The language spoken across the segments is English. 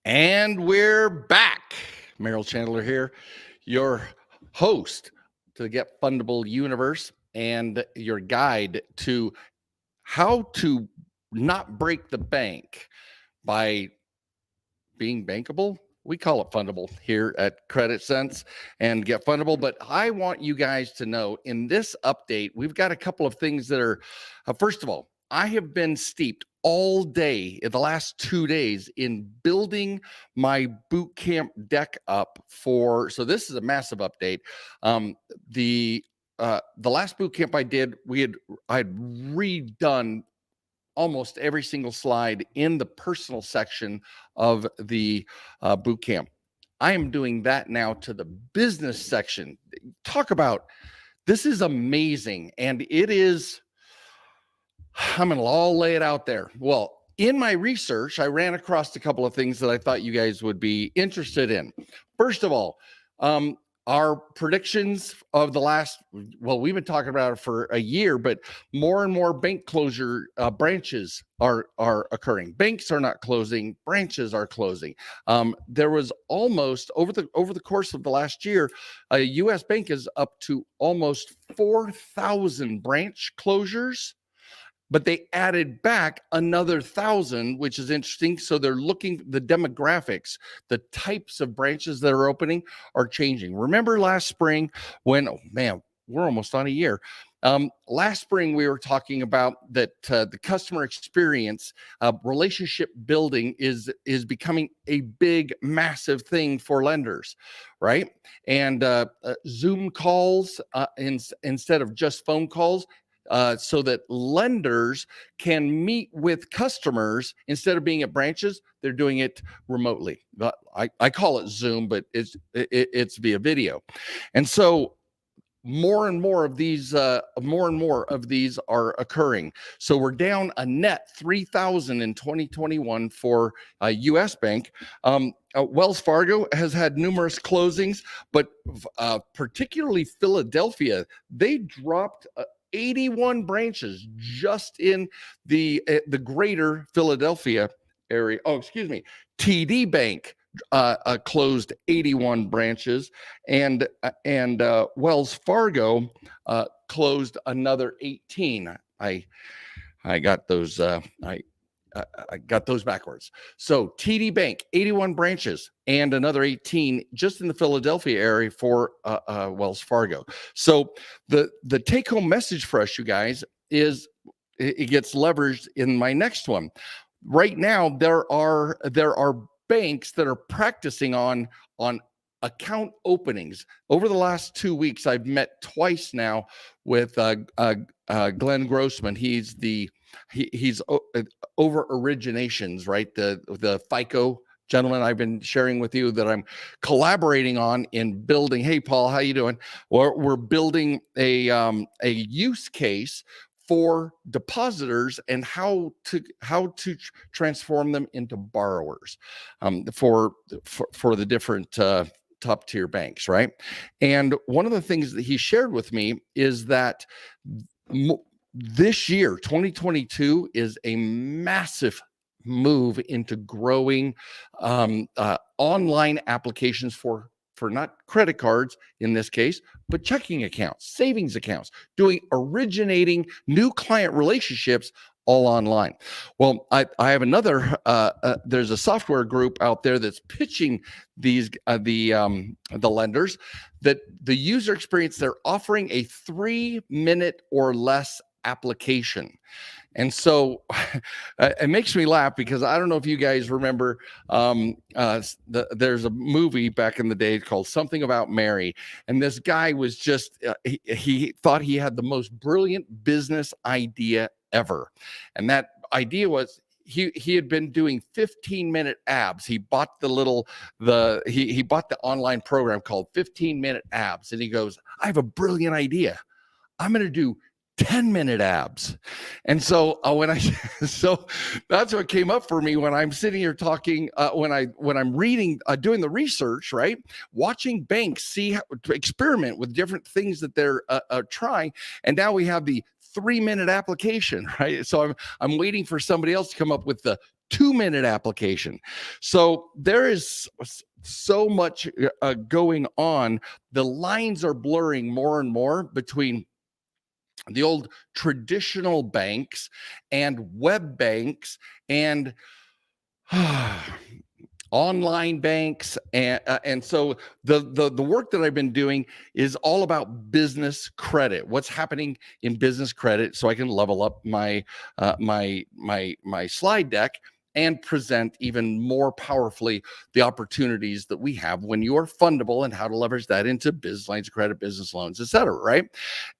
And we're back. Merrill Chandler here, your host to the Get Fundable universe and your guide to how to not break the bank by being bankable. We call it fundable here at Credit Sense and Get Fundable. But I want you guys to know in this update, we've got a couple of things that are, first of all, I have been steeped all day in the last 2 days in building my boot camp deck up for. So this is a massive update. Um, the last boot camp I did, I had redone almost every single slide in the personal section of the boot camp. I am doing that now to the business section. Talk about, this is amazing. And it is, I'm going to all lay it out there. Well, in my research, I ran across a couple of things that I thought you guys would be interested in. First of all, our predictions of the last, well, we've been talking about it for a year, but more and more bank closure branches are occurring. Banks are not closing, branches are closing. There was almost over the course of the last year, a U.S. bank is up to almost 4,000 branch closures. But they added back another 1,000, which is interesting. So they're looking, the demographics, the types of branches that are opening are changing. Remember last spring when, oh man, we're almost on a year. Last spring, we were talking about that the customer experience, relationship building is becoming a big, massive thing for lenders, right? And Zoom calls instead of just phone calls, so that lenders can meet with customers instead of being at branches. They're doing it remotely. I call it Zoom, but it's via video. And so more and more of these are occurring. So we're down a net 3,000 in 2021 for U.S. Bank. Wells Fargo has had numerous closings, but particularly Philadelphia, they dropped 81 branches just in the greater Philadelphia area. Oh, excuse me. TD Bank closed 81 branches, and Wells Fargo closed another 18. I got those. I got those backwards. So TD Bank, 81 branches and another 18 just in the Philadelphia area for Wells Fargo. So the take-home message for us, you guys, is it gets leveraged in my next one. Right now, there are banks that are practicing on account openings. Over the last 2 weeks, I've met twice now with Glenn Grossman. He's over originations, right? The FICO gentleman I've been sharing with you that I'm collaborating on in building. Hey, Paul, how you doing? We're building a use case for depositors and how to transform them into borrowers for the different top tier banks, right? And one of the things that he shared with me is that this year, 2022, is a massive move into growing online applications for not credit cards in this case, but checking accounts, savings accounts, originating new client relationships all online. Well, I have another, there's a software group out there that's pitching these, the lenders, that the user experience, they're offering a 3-minute or less application. And so it makes me laugh because I don't know if you guys remember, there's a movie back in the day called Something About Mary. And this guy was just, he thought he had the most brilliant business idea ever. And that idea was, he had been doing 15-minute abs. He bought he bought the online program called 15-minute abs. And he goes, I have a brilliant idea. I'm going to do 10-minute abs. And so so that's what came up for me when I'm sitting here talking, when I'm reading, doing the research, right? Watching banks experiment with different things that they're trying. And now we have the 3-minute application, right? So I'm waiting for somebody else to come up with the 2-minute application. So there is so much going on. The lines are blurring more and more between the old traditional banks and web banks and online banks, and so the work that I've been doing is all about business credit. What's happening in business credit, so I can level up my my slide deck and present even more powerfully the opportunities that we have when you are fundable and how to leverage that into business lines of credit, business loans, et cetera, right?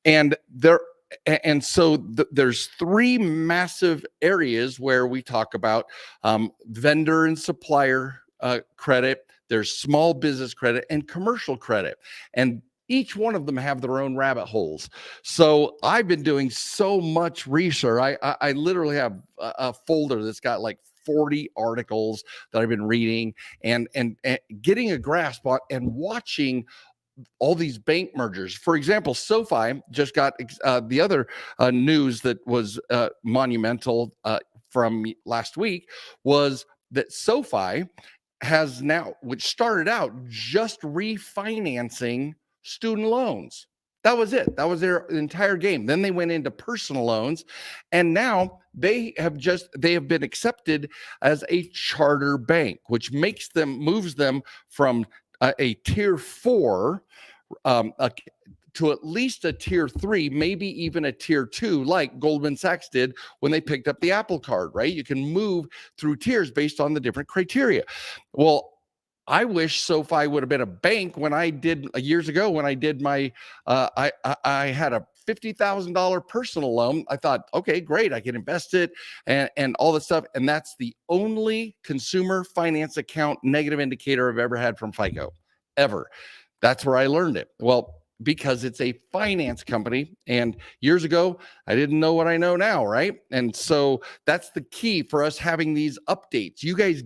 And so there's three massive areas where we talk about vendor and supplier credit. There's small business credit and commercial credit, and each one of them have their own rabbit holes. So I've been doing so much research. I literally have a folder that's got like 40 articles that I've been reading and getting a grasp on and watching all these bank mergers. For example, SoFi just got the other news that was monumental from last week was that SoFi has now, which started out just refinancing student loans. That was it. That was their entire game. Then they went into personal loans, and now they have been accepted as a charter bank, which moves them from a tier 4 to at least a tier 3, maybe even a tier 2, like Goldman Sachs did when they picked up the Apple Card, right? You can move through tiers based on the different criteria. Well, I wish SoFi would have been a bank when I did years ago when I did my I had a $50,000 personal loan. I thought, okay, great, I can invest it and all this stuff. And that's the only consumer finance account negative indicator I've ever had from FICO, ever. That's where I learned it. Well, because it's a finance company. And years ago, I didn't know what I know now, right? And so that's the key for us having these updates. You guys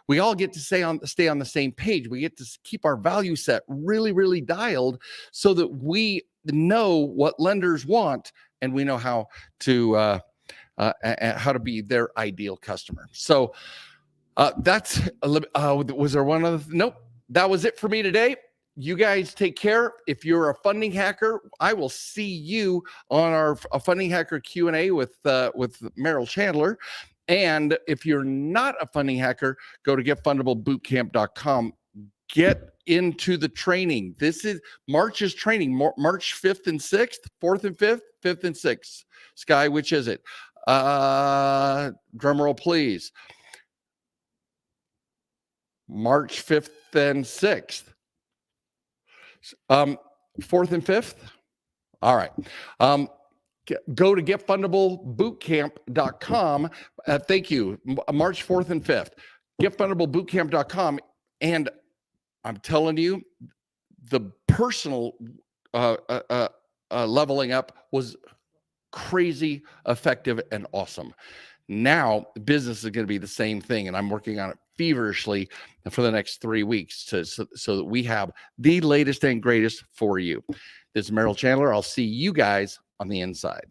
we all get to stay on the same page. We get to keep our value set really, really dialed so that we know what lenders want and we know how to be their ideal customer. So that's was there one other? Nope. That was it for me today. You guys take care. If you're a funding hacker, I will see you on our funding hacker Q&A with Merrill Chandler. And if you're not a funding hacker, go to getfundablebootcamp.com. Get into the training. This is March's training, March 5th and 6th, 4th and 5th, 5th and 6th. Sky, which is it? Drum roll, please. March 5th and 6th. 4th and 5th. All right. Go to getfundablebootcamp.com. Thank you. March 4th and 5th. Getfundablebootcamp.com. And I'm telling you, the personal leveling up was crazy effective and awesome. Now business is going to be the same thing, and I'm working on it feverishly for the next 3 weeks so that we have the latest and greatest for you. This is Merrill Chandler. I'll see you guys on the inside.